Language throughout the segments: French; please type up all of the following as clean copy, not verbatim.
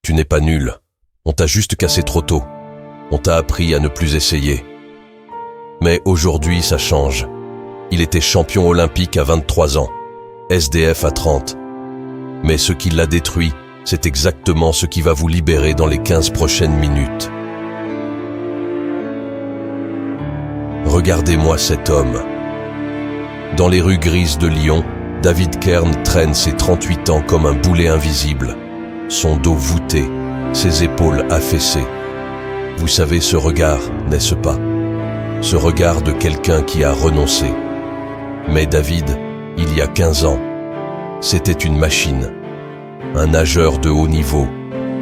Tu n'es pas nul. On t'a juste cassé trop tôt. On t'a appris à ne plus essayer. Mais aujourd'hui, ça change. Il était champion olympique à 23 ans, SDF à 30. Mais ce qui l'a détruit, c'est exactement ce qui va vous libérer dans les 15 prochaines minutes. Regardez-moi cet homme. Dans les rues grises de Lyon, David Kern traîne ses 38 ans comme un boulet invisible, son dos voûté, ses épaules affaissées. Vous savez ce regard, n'est-ce pas? Ce regard de quelqu'un qui a renoncé. Mais David, il y a 15 ans, c'était une machine, un nageur de haut niveau,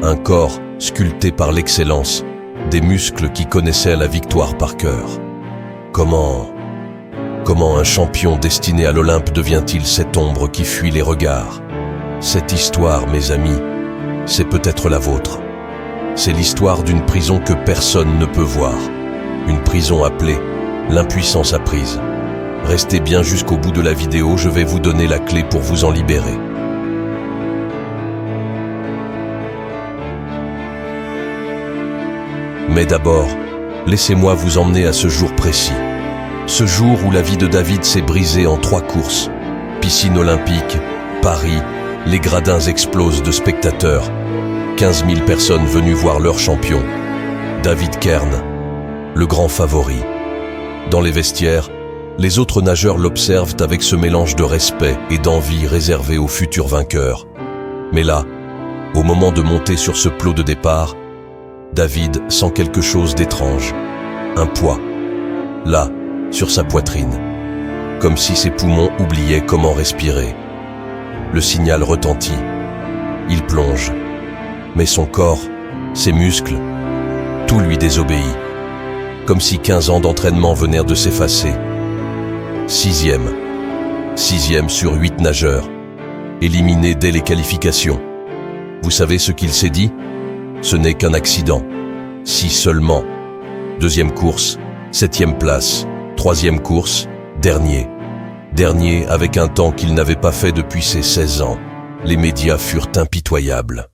un corps sculpté par l'excellence, des muscles qui connaissaient la victoire par cœur. Comment un champion destiné à l'Olympe devient-il cette ombre qui fuit les regards? Cette histoire, mes amis, c'est peut-être la vôtre. C'est l'histoire d'une prison que personne ne peut voir. Une prison appelée l'impuissance apprise. Restez bien jusqu'au bout de la vidéo, je vais vous donner la clé pour vous en libérer. Mais d'abord, laissez-moi vous emmener à ce jour précis. Ce jour où la vie de David s'est brisée en 3 courses. Piscine olympique, Paris, les gradins explosent de spectateurs. 15 000 personnes venues voir leur champion. David Kern, le grand favori. Dans les vestiaires, les autres nageurs l'observent avec ce mélange de respect et d'envie réservé aux futurs vainqueurs. Mais là, au moment de monter sur ce plot de départ, David sent quelque chose d'étrange. Un poids. Là, sur sa poitrine. Comme si ses poumons oubliaient comment respirer. Le signal retentit. Il plonge. Mais son corps, ses muscles, tout lui désobéit. Comme si 15 ans d'entraînement venaient de s'effacer. 6e sur 8 nageurs, éliminé dès les qualifications. Vous savez ce qu'il s'est dit? Ce n'est qu'un accident. Si seulement. 2e course, 7e place. 3e course, dernier. Dernier avec un temps qu'il n'avait pas fait depuis ses 16 ans. Les médias furent impitoyables.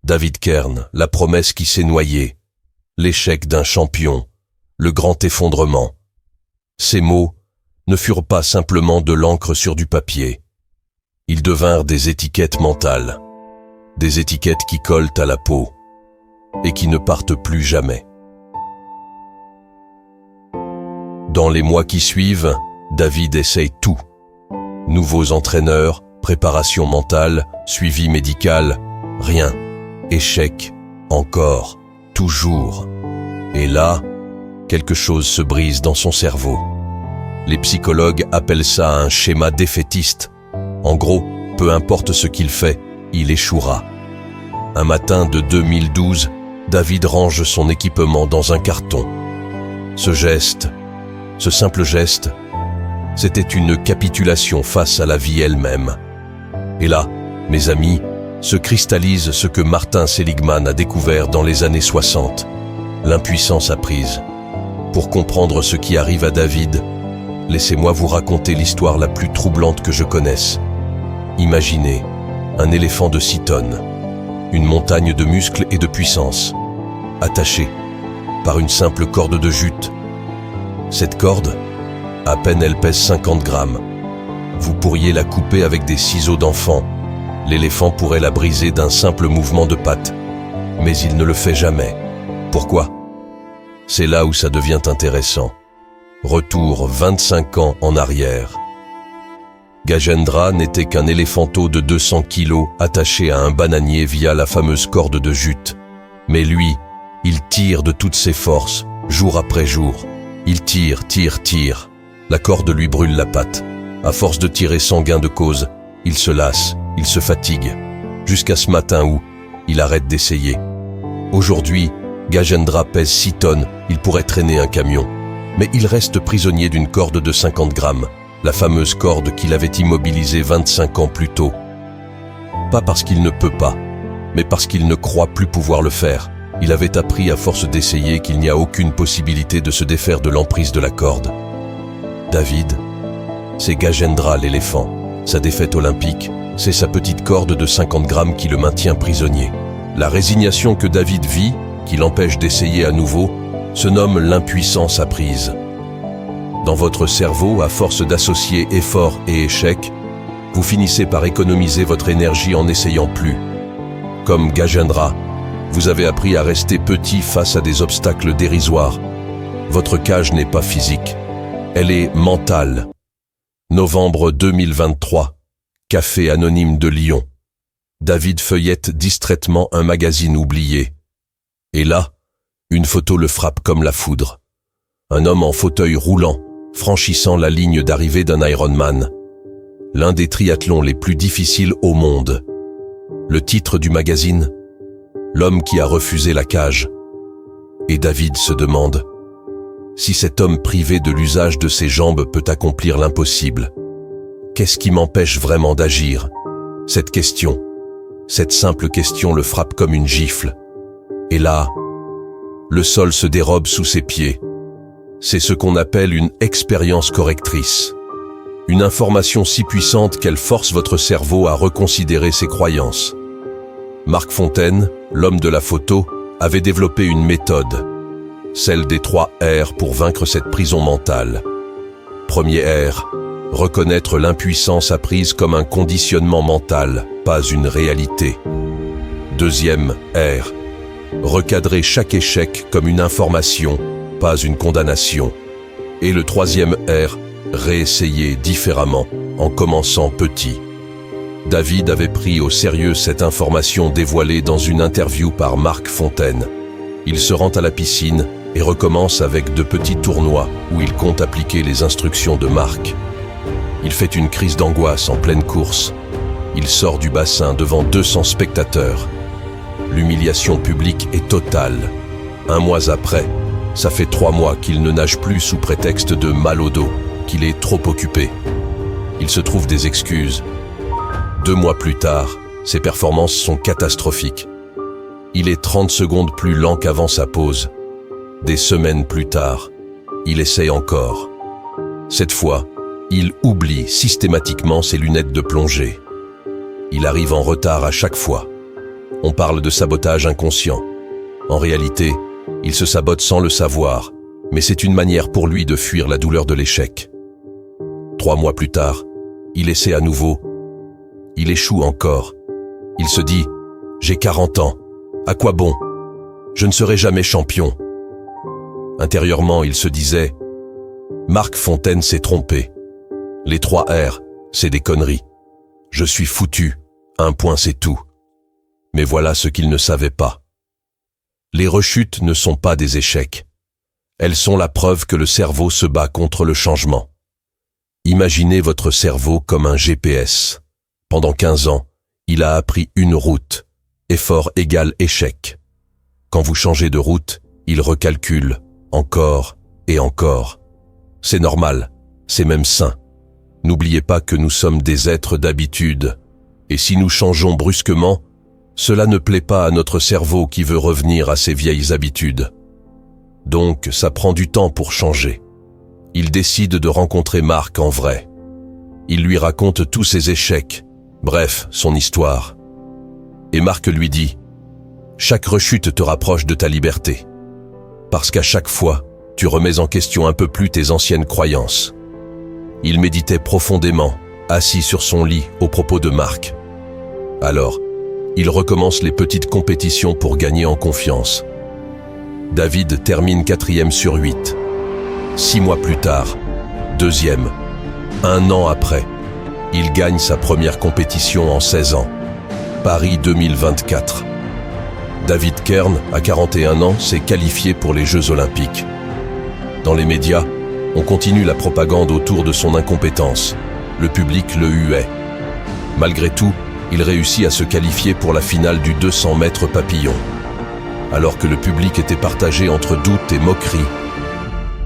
David Kern, la promesse qui s'est noyée. L'échec d'un champion. Le grand effondrement. Ces mots ne furent pas simplement de l'encre sur du papier. Ils devinrent des étiquettes mentales. Des étiquettes qui collent à la peau et qui ne partent plus jamais. Dans les mois qui suivent, David essaye tout. Nouveaux entraîneurs, préparation mentale, suivi médical, rien. Échec, encore, toujours. Et là, quelque chose se brise dans son cerveau. Les psychologues appellent ça un schéma défaitiste. En gros, peu importe ce qu'il fait, il échouera. Un matin de 2012, David range son équipement dans un carton. Ce simple geste, c'était une capitulation face à la vie elle-même. Et là, mes amis, se cristallise ce que Martin Seligman a découvert dans les années 60, l'impuissance apprise. Pour comprendre ce qui arrive à David, laissez-moi vous raconter l'histoire la plus troublante que je connaisse. Imaginez un éléphant de 6 tonnes, une montagne de muscles et de puissance, attaché par une simple corde de jute. Cette corde, à peine elle pèse 50 grammes. Vous pourriez la couper avec des ciseaux d'enfant. L'éléphant pourrait la briser d'un simple mouvement de patte. Mais il ne le fait jamais. Pourquoi? C'est là où ça devient intéressant. Retour 25 ans en arrière. Gajendra n'était qu'un éléphanteau de 200 kilos attaché à un bananier via la fameuse corde de jute. Mais lui, il tire de toutes ses forces, jour après jour. Il tire. La corde lui brûle la patte. À force de tirer sans gain de cause, il se lasse, il se fatigue. Jusqu'à ce matin où il arrête d'essayer. Aujourd'hui, Gajendra pèse 6 tonnes, il pourrait traîner un camion. Mais il reste prisonnier d'une corde de 50 grammes, la fameuse corde qu'il avait immobilisée 25 ans plus tôt. Pas parce qu'il ne peut pas, mais parce qu'il ne croit plus pouvoir le faire. Il avait appris à force d'essayer qu'il n'y a aucune possibilité de se défaire de l'emprise de la corde. David, c'est Gajendra l'éléphant. Sa défaite olympique, c'est sa petite corde de 50 grammes qui le maintient prisonnier. La résignation que David vit, qui l'empêche d'essayer à nouveau, se nomme l'impuissance apprise. Dans votre cerveau, à force d'associer effort et échec, vous finissez par économiser votre énergie en n'essayant plus. Comme Gajendra, vous avez appris à rester petit face à des obstacles dérisoires. Votre cage n'est pas physique, elle est mentale. Novembre 2023, Café anonyme de Lyon. David feuillette distraitement un magazine oublié. Et là, une photo le frappe comme la foudre. Un homme en fauteuil roulant, franchissant la ligne d'arrivée d'un Ironman. L'un des triathlons les plus difficiles au monde. Le titre du magazine, L'homme qui a refusé la cage. Et David se demande, si cet homme privé de l'usage de ses jambes peut accomplir l'impossible, qu'est-ce qui m'empêche vraiment d'agir? Cette question, cette simple question le frappe comme une gifle. Et là, le sol se dérobe sous ses pieds. C'est ce qu'on appelle une expérience correctrice. Une information si puissante qu'elle force votre cerveau à reconsidérer ses croyances. Marc Fontaine, l'homme de la photo, avait développé une méthode, celle des 3 R pour vaincre cette prison mentale. Premier R, reconnaître l'impuissance apprise comme un conditionnement mental, pas une réalité. Deuxième R, recadrer chaque échec comme une information, pas une condamnation. Et le troisième R, réessayer différemment, en commençant petit. David avait pris au sérieux cette information dévoilée dans une interview par Marc Fontaine. Il se rend à la piscine et recommence avec de petits tournois où il compte appliquer les instructions de Marc. Il fait une crise d'angoisse en pleine course. Il sort du bassin devant 200 spectateurs. L'humiliation publique est totale. 1 mois après, ça fait 3 mois qu'il ne nage plus sous prétexte de mal au dos, qu'il est trop occupé. Il se trouve des excuses. 2 mois plus tard, ses performances sont catastrophiques. Il est 30 secondes plus lent qu'avant sa pause. Des semaines plus tard, il essaye encore. Cette fois, il oublie systématiquement ses lunettes de plongée. Il arrive en retard à chaque fois. On parle de sabotage inconscient. En réalité, il se sabote sans le savoir, mais c'est une manière pour lui de fuir la douleur de l'échec. 3 mois plus tard, il essaie à nouveau. Il échoue encore. Il se dit « J'ai 40 ans. À quoi bon? Je ne serai jamais champion. » Intérieurement, il se disait « Marc Fontaine s'est trompé. Les 3 R, c'est des conneries. Je suis foutu. 1 point, c'est tout. » Mais voilà ce qu'il ne savait pas. Les rechutes ne sont pas des échecs. Elles sont la preuve que le cerveau se bat contre le changement. Imaginez votre cerveau comme un GPS. Pendant 15 ans, il a appris une route. Effort égale échec. Quand vous changez de route, il recalcule, encore et encore. C'est normal, c'est même sain. N'oubliez pas que nous sommes des êtres d'habitude. Et si nous changeons brusquement, cela ne plaît pas à notre cerveau qui veut revenir à ses vieilles habitudes. Donc, ça prend du temps pour changer. Il décide de rencontrer Marc en vrai. Il lui raconte tous ses échecs, bref, son histoire. Et Marc lui dit « Chaque rechute te rapproche de ta liberté. Parce qu'à chaque fois, tu remets en question un peu plus tes anciennes croyances. » Il méditait profondément, assis sur son lit, au propos de Marc. Alors, il recommence les petites compétitions pour gagner en confiance. David termine 4e sur 8. 6 mois plus tard, 2e. 1 an après, il gagne sa première compétition en 16 ans. Paris 2024. David Kern, à 41 ans, s'est qualifié pour les Jeux Olympiques. Dans les médias, on continue la propagande autour de son incompétence. Le public le huait. Malgré tout, il réussit à se qualifier pour la finale du 200 mètres papillon. Alors que le public était partagé entre doute et moquerie,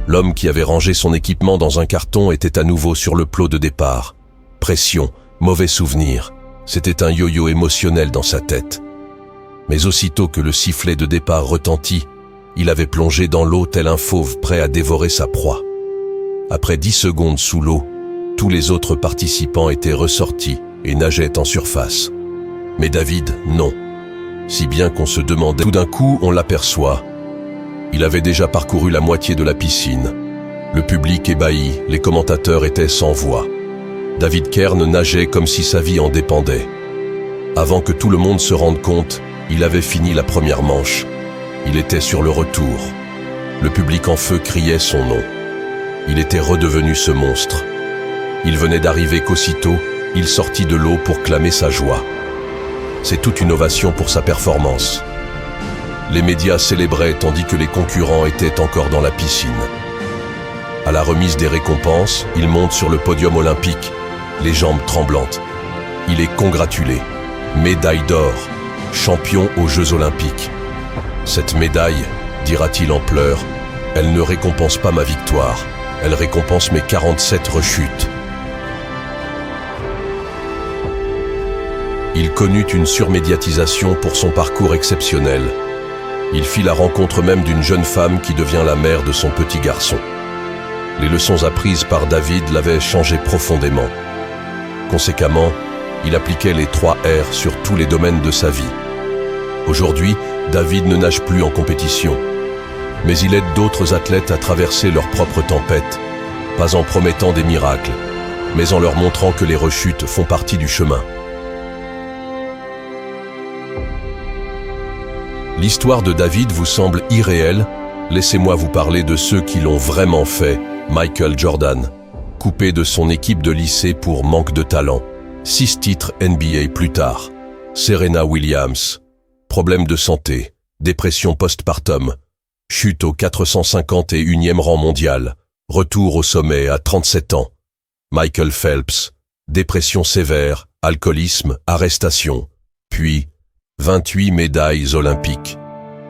l'homme qui avait rangé son équipement dans un carton était à nouveau sur le plot de départ. Pression, mauvais souvenir, c'était un yo-yo émotionnel dans sa tête. Mais aussitôt que le sifflet de départ retentit, il avait plongé dans l'eau tel un fauve prêt à dévorer sa proie. Après 10 secondes sous l'eau, tous les autres participants étaient ressortis et nageaient en surface. Mais David, non. si bien qu'on se demandait. Tout d'un coup, on l'aperçoit. Il avait déjà parcouru la moitié de la piscine. Le public ébahi, les commentateurs étaient sans voix. David Kern nageait comme si sa vie en dépendait. Avant que tout le monde se rende compte, il avait fini la première manche. Il était sur le retour. Le public en feu criait son nom. Il était redevenu ce monstre. Il venait d'arriver qu'aussitôt, il sortit de l'eau pour clamer sa joie. C'est toute une ovation pour sa performance. Les médias célébraient tandis que les concurrents étaient encore dans la piscine. À la remise des récompenses, il monte sur le podium olympique, les jambes tremblantes. Il est congratulé. Médaille d'or, champion aux Jeux olympiques. Cette médaille, dira-t-il en pleurs, elle ne récompense pas ma victoire, elle récompense mes 47 rechutes. Il connut une surmédiatisation pour son parcours exceptionnel. Il fit la rencontre même d'une jeune femme qui devient la mère de son petit garçon. Les leçons apprises par David l'avaient changé profondément. Conséquemment, il appliquait les 3 R sur tous les domaines de sa vie. Aujourd'hui, David ne nage plus en compétition, mais il aide d'autres athlètes à traverser leurs propres tempêtes, pas en promettant des miracles, mais en leur montrant que les rechutes font partie du chemin. L'histoire de David vous semble irréelle? Laissez-moi vous parler de ceux qui l'ont vraiment fait. Michael Jordan, coupé de son équipe de lycée pour manque de talent. 6 titres NBA plus tard. Serena Williams, problème de santé, dépression postpartum, chute au 451e rang mondial, retour au sommet à 37 ans. Michael Phelps, dépression sévère, alcoolisme, arrestation, puis 28 médailles olympiques.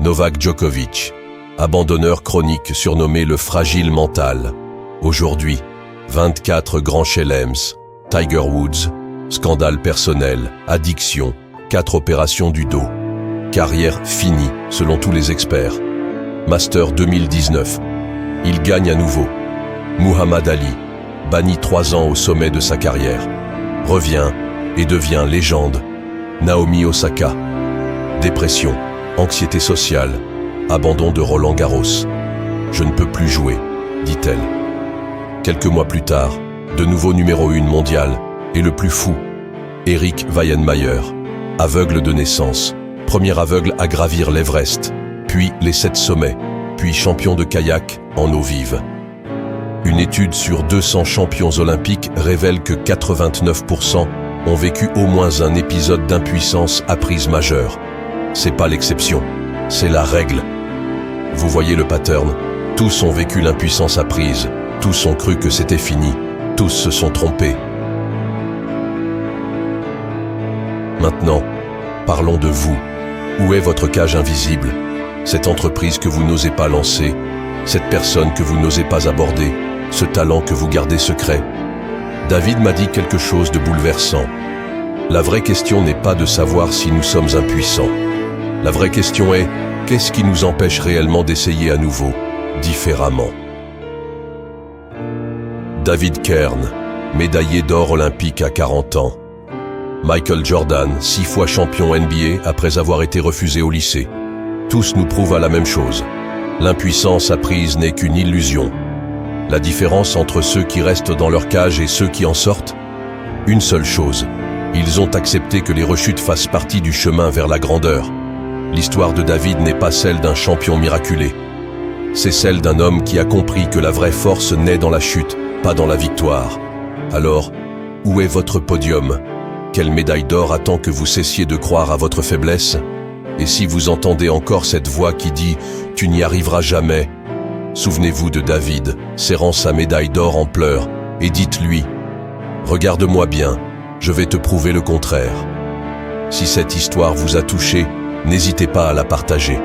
Novak Djokovic, abandonneur chronique surnommé le fragile mental. Aujourd'hui, 24 grands chelems. Tiger Woods, scandale personnel, addiction, 4 opérations du dos. Carrière finie, selon tous les experts. Master 2019. Il gagne à nouveau. Muhammad Ali, banni 3 ans au sommet de sa carrière, revient et devient légende. Naomi Osaka. Dépression, anxiété sociale, abandon de Roland Garros. Je ne peux plus jouer, dit-elle. Quelques mois plus tard, de nouveau numéro 1 mondial, et le plus fou, Erik Weihenmayer, aveugle de naissance, premier aveugle à gravir l'Everest, puis les 7 sommets, puis champion de kayak en eau vive. Une étude sur 200 champions olympiques révèle que 89% ont vécu au moins un épisode d'impuissance apprise majeure. C'est pas l'exception, c'est la règle. Vous voyez le pattern? Tous ont vécu l'impuissance apprise, tous ont cru que c'était fini, tous se sont trompés. Maintenant, parlons de vous. Où est votre cage invisible? Cette entreprise que vous n'osez pas lancer, cette personne que vous n'osez pas aborder, ce talent que vous gardez secret. David m'a dit quelque chose de bouleversant. La vraie question n'est pas de savoir si nous sommes impuissants. La vraie question est, qu'est-ce qui nous empêche réellement d'essayer à nouveau, différemment? David Kern, médaillé d'or olympique à 40 ans. Michael Jordan, 6 fois champion NBA après avoir été refusé au lycée. Tous nous prouvent à la même chose. L'impuissance apprise n'est qu'une illusion. La différence entre ceux qui restent dans leur cage et ceux qui en sortent? Une seule chose. Ils ont accepté que les rechutes fassent partie du chemin vers la grandeur. L'histoire de David n'est pas celle d'un champion miraculé. C'est celle d'un homme qui a compris que la vraie force naît dans la chute, pas dans la victoire. Alors, où est votre podium? Quelle médaille d'or attend que vous cessiez de croire à votre faiblesse? Et si vous entendez encore cette voix qui dit « Tu n'y arriveras jamais », souvenez-vous de David, serrant sa médaille d'or en pleurs, et dites-lui « Regarde-moi bien, je vais te prouver le contraire ». Si cette histoire vous a touché, n'hésitez pas à la partager.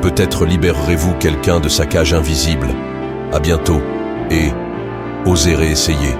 Peut-être libérerez-vous quelqu'un de sa cage invisible. À bientôt, et osez réessayer.